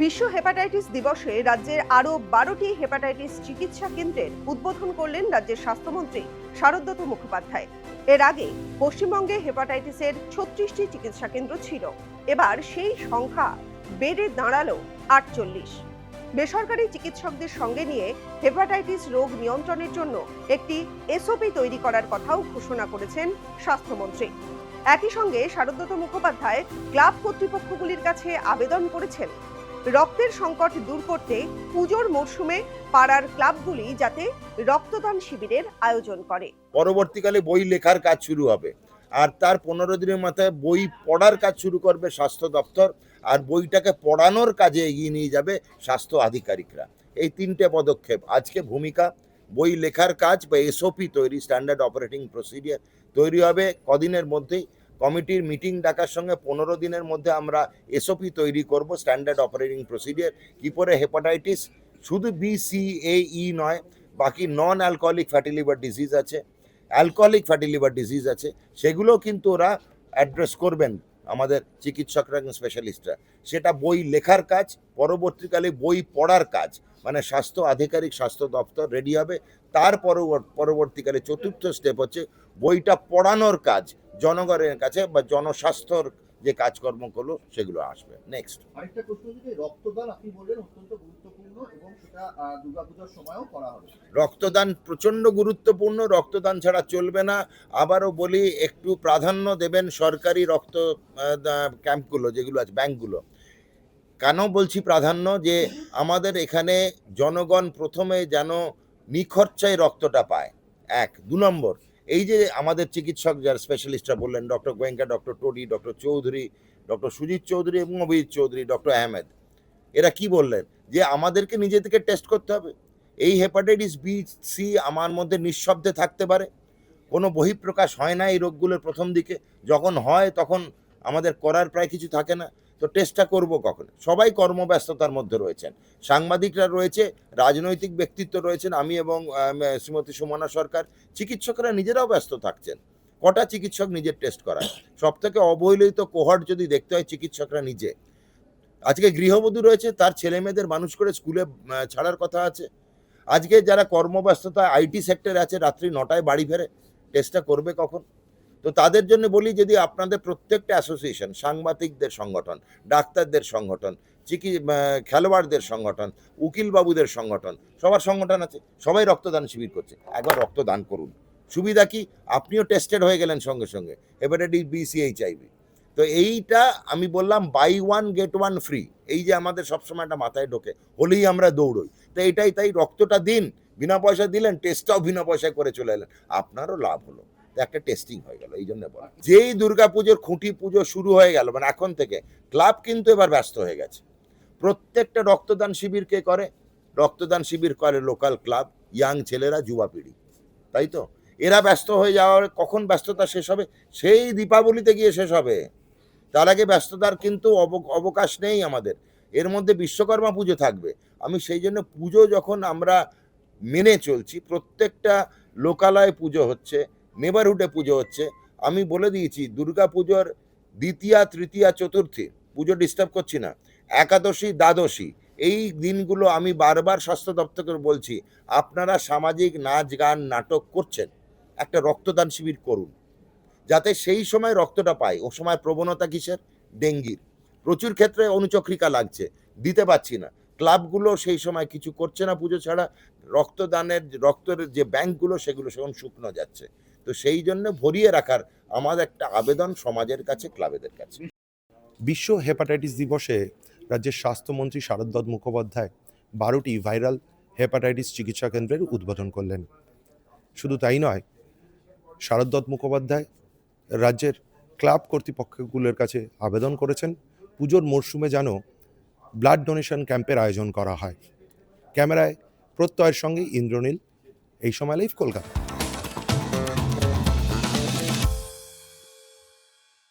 বিশ্ব হেপাটাইটিস দিবসে রাজ্যের আরো 12টি হেপাটাইটিস চিকিৎসা কেন্দ্রের উদ্বোধন করলেন রাজ্যের স্বাস্থ্যমন্ত্রী শারদত্ত মুখোপাধ্যায়। এর আগে পশ্চিমবঙ্গে হেপাটাইটিসের 36টি চিকিৎসা কেন্দ্র ছিল। এবার সেই সংখ্যা বেড়ে দাঁড়ালো 48। বেসরকারি চিকিৎসকদের সঙ্গে নিয়ে হেপাটাইটিস রোগ নিয়ন্ত্রণের জন্য একটি এসওপি তৈরি করার কথাও ঘোষণা করেছেন স্বাস্থ্যমন্ত্রী। একই সঙ্গে শারদত্ত মুখোপাধ্যায় ক্লাব কর্তৃপক্ষগুলির কাছে আবেদন করেছেন রক্তের সংকট দূর করতে পুজোর মরশুমে পাড়ার ক্লাবগুলি যাতে রক্তদান শিবিরের আয়োজন করে। পরবর্তীকালে বই লেখার কাজ শুরু হবে, আর তার 15 দিনের মাথায় বই পড়ার কাজ শুরু করবে স্বাস্থ্য দপ্তর, আর বইটাকে পড়ানোর কাজে এগিয়ে নিয়ে যাবে স্বাস্থ্য আধিকারিকরা। এই 3টে পদক্ষেপ আজকে ভূমিকা। বই লেখার কাজ বা এসওপি তৈরি, স্ট্যান্ডার্ড অপারেটিং প্রসিডিয়ার তৈরি হবে কদিনের মধ্যেই। কমিটির মিটিং ডাকার সঙ্গে 15 দিনের মধ্যে আমরা এসওপি তৈরি করব, স্ট্যান্ডার্ড অপারেটিং প্রসিডিয়ার, কী করে হেপাটাইটিস শুধু BCAE নয়, বাকি non alcoholic fatty liver disease আছে, অ্যালকোহলিক ফ্যাটি লিভার ডিজিজ আছে, সেগুলো কিন্তু ওরা অ্যাড্রেস করবেন আমাদের চিকিৎসকরা এবং স্পেশালিস্টরা। সেটা বই লেখার কাজ, পরবর্তীকালে বই পড়ার কাজ, মানে স্বাস্থ্য আধিকারিক, স্বাস্থ্য দপ্তর রেডি হবে। তার পরবর্তীকালে চতুর্থ স্টেপ হচ্ছে বইটা পড়ানোর কাজ জনগণের কাছে, বা জনস্বাস্থ্যর যে কাজকর্মগুলো সেগুলো আসবে। নেক্সট আরেকটা প্রশ্ন, যে রক্তদান আপনি বললেন অত্যন্ত গুরুত্বপূর্ণ এবং সেটা দুর্গাপূজার সময়ও করা হবে। রক্তদান প্রচণ্ড গুরুত্বপূর্ণ, রক্তদান ছাড়া চলবে না। আবারও বলি, একটু প্রাধান্য দেবেন সরকারি রক্ত ক্যাম্পগুলো যেগুলো আছে, ব্যাংকগুলো। কেন বলছি প্রাধান্য? যে আমাদের এখানে জনগণ প্রথমে যেন নিখরচায় রক্তটা পায়, 1। 2 নম্বর, এই যে আমাদের চিকিৎসক যারা স্পেশালিস্টরা বললেন, doctor Goenka, doctor টোডি, doctor Chowdhury, doctor Sujit Chowdhury এবং অভিজিৎ চৌধুরী, ডক্টর আহমেদ, এরা কি বললেন? যে আমাদেরকে নিজে থেকে টেস্ট করতে হবে। এই হেপাটাইটিস B-C আমার মধ্যে নিঃশব্দে থাকতে পারে, কোনো বহিঃপ্রকাশ হয় না এই রোগগুলোর প্রথম দিকে। যখন হয় তখন আমাদের করার প্রায় কিছু থাকে না। তো টেস্টটা করব কখন? সবাই কর্মব্যস্ততার মধ্যে রয়েছেন, সাংবাদিকরা রয়েছে, রাজনৈতিক ব্যক্তিত্ব রয়েছেন, আমি এবং শ্রীমতী সুমনা সরকার, চিকিৎসকরা নিজেরাও ব্যস্ত থাকছেন। কটা চিকিৎসক নিজের টেস্ট করায়? সব থেকে অবহেলিত কোহর্ট যদি দেখতে হয়, চিকিৎসকরা নিজে। আজকে গৃহবধূ রয়েছে, তার ছেলে মেয়েদের মানুষ করে স্কুলে ছাড়ার কথা আছে। আজকে যারা কর্মব্যস্ততা IT সেক্টরে আছে, রাত্রি 9টায় বাড়ি ফেরে, টেস্টটা করবে কখন? তো তাদের জন্য বলি, যদি আপনাদের প্রত্যেকটা অ্যাসোসিয়েশন, সাংবাদিকদের সংগঠন, ডাক্তারদের সংগঠন, খেলোয়াড়দের সংগঠন, উকিলবাবুদের সংগঠন, সবার সংগঠন আছে, সবাই রক্তদান শিবির করছে, একবার রক্তদান করুন। সুবিধা কি? আপনিও টেস্টেড হয়ে গেলেন সঙ্গে সঙ্গে হেপাটাইটিস B-C HIV। তো এইটা আমি বললাম, বাই 1 get 1 ফ্রি, এই যে আমাদের সবসময় একটা মাথায় ঢোকে, হলেই আমরা দৌড়ই। তো এটাই তাই, রক্তটা দিন, বিনা পয়সা দিলেন, টেস্টটাও বিনা পয়সায় করে চলে এলেন, আপনারও লাভ হলো, একটা টেস্টিং হয়ে গেল। এই জন্য বলা, যেই দুর্গাপুজোর খুঁটি পুজো শুরু হয়ে গেল, মানে এখন থেকে ক্লাব কিন্তু এবার ব্যস্ত হয়ে গেছে। প্রত্যেকটা রক্তদান শিবির কে করে? রক্তদান শিবির করে লোকাল ক্লাব, ইয়াং ছেলেরা, যুবা পিঢ়ি, তাই তো? এরা ব্যস্ত হয়ে যাওয়ার, কখন ব্যস্ততা শেষ হবে? সেই দীপাবলিতে গিয়ে শেষ হবে। তার আগে ব্যস্ততার কিন্তু অবকাশ নেই আমাদের। এর মধ্যে বিশ্বকর্মা পুজো থাকবে। আমি সেই জন্য পুজো যখন আমরা মেনে চলছি, প্রত্যেকটা লোকালয়ে পুজো হচ্ছে, নেবারহুডে পুজো হচ্ছে। আমি বলে দিয়েছি, দুর্গা পুজোর দ্বিতীয়া, তৃতীয়া, চতুর্থী পুজো ডিস্টার্ব করছি না, একাদশী, দ্বাদশী, এই দিনগুলো আমি বারবার স্বাস্থ্য দপ্তরকে বলছি, আপনারা সামাজিক নাচ গান নাটক করছেন, একটা রক্তদান শিবির করুন, যাতে সেই সময় রক্তটা পাই। ও সময় প্রবণতা কিসের? ডেঙ্গির। প্রচুর ক্ষেত্রে অনুচক্রিকা লাগছে, দিতে পারছি না। ক্লাবগুলো সেই সময় কিছু করছে না পুজো ছাড়া। রক্তের যে ব্যাংকগুলো, সেগুলো সেরকম শুকনো যাচ্ছে। তো সেই জন্য ভরিয়ে রাখার আমার একটা আবেদন সমাজের কাছে, ক্লাবেদের কাছে। বিশ্ব হেপাটাইটিস দিবসে রাজ্যের স্বাস্থ্যমন্ত্রী শারদত্ত মুখোপাধ্যায় 12টি ভাইরাল হেপাটাইটিস চিকিৎসা কেন্দ্রের উদ্বোধন করলেন। শুধু তাই নয়, শারদত্ত মুখোপাধ্যায় রাজ্যের ক্লাব কর্তৃপক্ষগুলোর কাছে আবেদন করেছেন পুজোর মরশুমে যেন ব্লাড ডোনেশন ক্যাম্পের আয়োজন করা হয়। ক্যামেরায় প্রত্যয়ের সঙ্গে ইন্দ্রনীল, এই সময় লাইভ, কলকাতা।